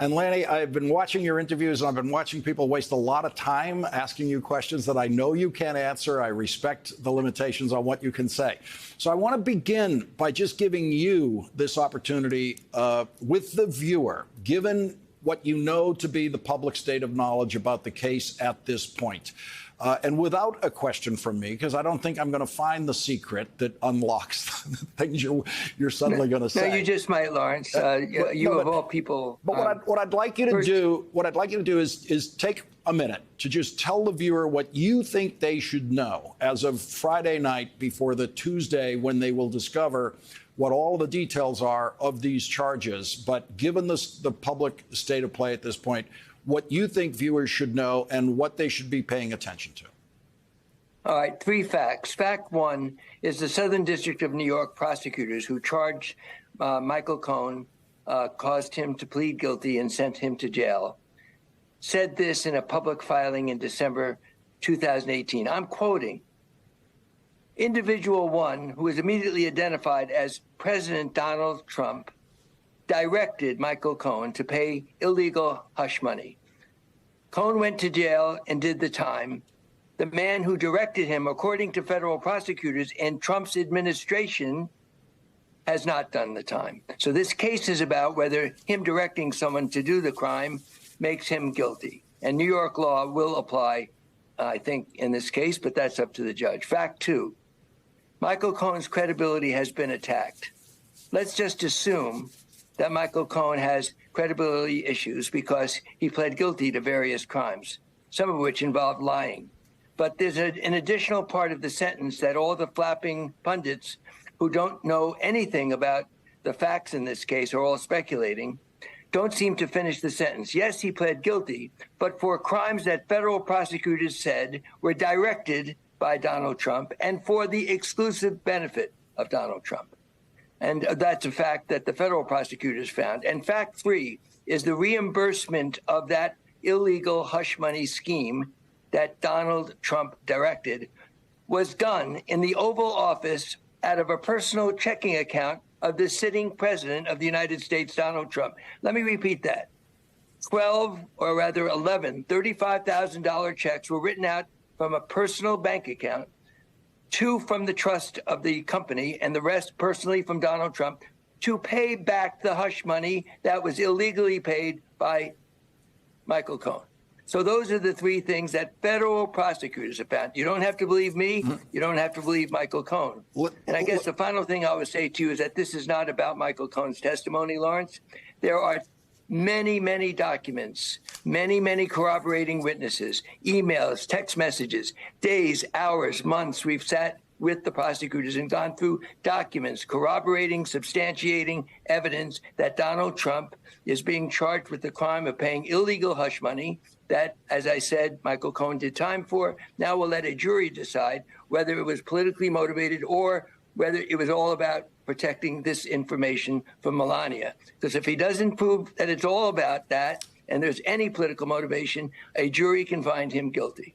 And Lanny, I've been watching your interviews, and I've been watching people waste a lot of time asking you questions that I know you can't answer. I respect the limitations on what you can say. So I want to begin by just giving you this opportunity with the viewer, given what you know to be the public state of knowledge about the case at this point. And without a question from me, because I don't think I'm going to find the secret that unlocks the things you're suddenly going to say. No, you just might, Lawrence. Of all people. But what I'd like you to do, is take a minute to just tell the viewer what you think they should know as of Friday night before the Tuesday when they will discover what all the details are of these charges. But given the public state of play at this point, what you think viewers should know and what they should be paying attention to. All right, 3 facts. Fact 1 is the Southern District of New York prosecutors who charged Michael Cohen, caused him to plead guilty and sent him to jail, said this in a public filing in December 2018. I'm quoting, individual 1, who was immediately identified as President Donald Trump, directed Michael Cohen to pay illegal hush money. Cohen went to jail and did the time. The man who directed him, according to federal prosecutors and Trump's administration, has not done the time. So this case is about whether him directing someone to do the crime makes him guilty. And New York law will apply, I think, in this case, but that's up to the judge. Fact 2, Michael Cohen's credibility has been attacked. Let's just assume that Michael Cohen has credibility issues because he pled guilty to various crimes, some of which involved lying. But there's an additional part of the sentence that all the flapping pundits who don't know anything about the facts in this case are all speculating, don't seem to finish the sentence. Yes, he pled guilty, but for crimes that federal prosecutors said were directed by Donald Trump and for the exclusive benefit of Donald Trump. And that's a fact that the federal prosecutors found. And fact 3 is the reimbursement of that illegal hush money scheme that Donald Trump directed was done in the Oval Office out of a personal checking account of the sitting president of the United States, Donald Trump. Let me repeat that. 11 $35,000 checks were written out from a personal bank account, 2 from the trust of the company, and the rest personally from Donald Trump, to pay back the hush money that was illegally paid by Michael Cohen. So those are the 3 things that federal prosecutors have found. You don't have to believe me. You don't have to believe Michael Cohen. And I guess the final thing I would say to you is that this is not about Michael Cohen's testimony, Lawrence. There are many, many documents, many corroborating witnesses, emails, text messages, days, hours, months. We've sat with the prosecutors and gone through documents corroborating, substantiating evidence that Donald Trump is being charged with the crime of paying illegal hush money that, as I said, Michael Cohen did time for. Now we'll let a jury decide whether it was politically motivated or whether it was all about protecting this information from Melania. Because if he doesn't prove that it's all about that and there's any political motivation, a jury can find him guilty.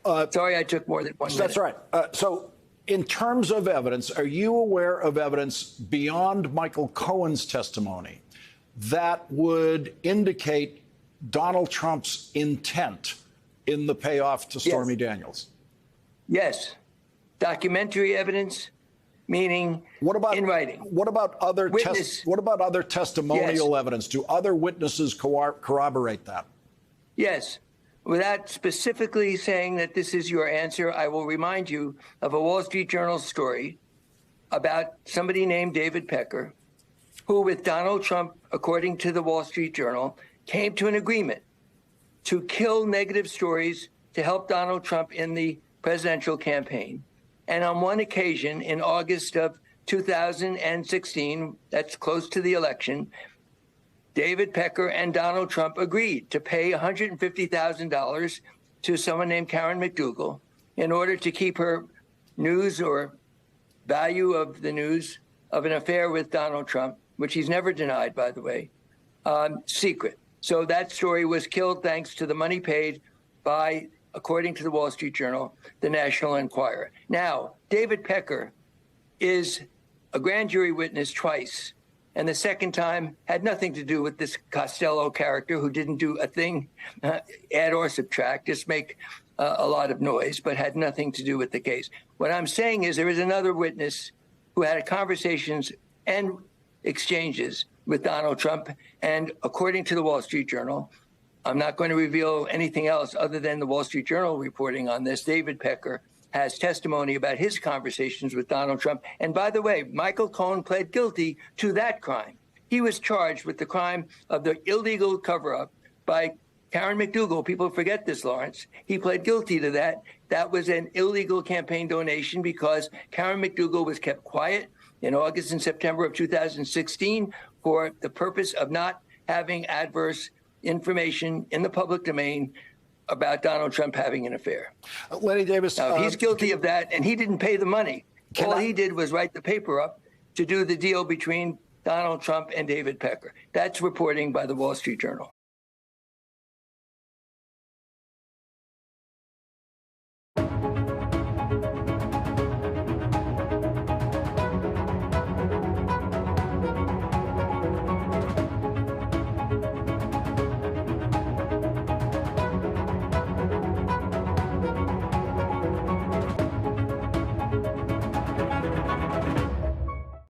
Sorry, I took more than 1 minute. That's right. So in terms of evidence, are you aware of evidence beyond Michael Cohen's testimony that would indicate Donald Trump's intent in the payoff to Stormy Daniels? Yes. Documentary evidence, meaning in writing. What about other testimonial evidence? Do other witnesses corroborate that? Yes. Without specifically saying that this is your answer, I will remind you of a Wall Street Journal story about somebody named David Pecker, who with Donald Trump, according to the Wall Street Journal, came to an agreement to kill negative stories to help Donald Trump in the presidential campaign. And on one occasion in August of 2016, that's close to the election, David Pecker and Donald Trump agreed to pay $150,000 to someone named Karen McDougal in order to keep her news or value of the news of an affair with Donald Trump, which he's never denied, by the way, secret. So that story was killed thanks to the money paid by, according to the Wall Street Journal, the National Enquirer. Now, David Pecker is a grand jury witness twice And the second time had nothing to do with this Costello character who didn't do a thing, add or subtract, just make a lot of noise, but had nothing to do with the case. What I'm saying is there is another witness who had conversations and exchanges with Donald Trump. And according to the Wall Street Journal, I'm not going to reveal anything else other than the Wall Street Journal reporting on this. David Pecker has testimony about his conversations with Donald Trump. And by the way, Michael Cohen pled guilty to that crime. He was charged with the crime of the illegal cover-up by Karen McDougal. People forget this, Lawrence. He pled guilty to that. That was an illegal campaign donation because Karen McDougal was kept quiet in August and September of 2016 for the purpose of not having adverse information in the public domain about Donald Trump having an affair. Lenny Davis. Now, he's guilty of that, and he didn't pay the money. All he did was write the paper up to do the deal between Donald Trump and David Pecker. That's reporting by the Wall Street Journal.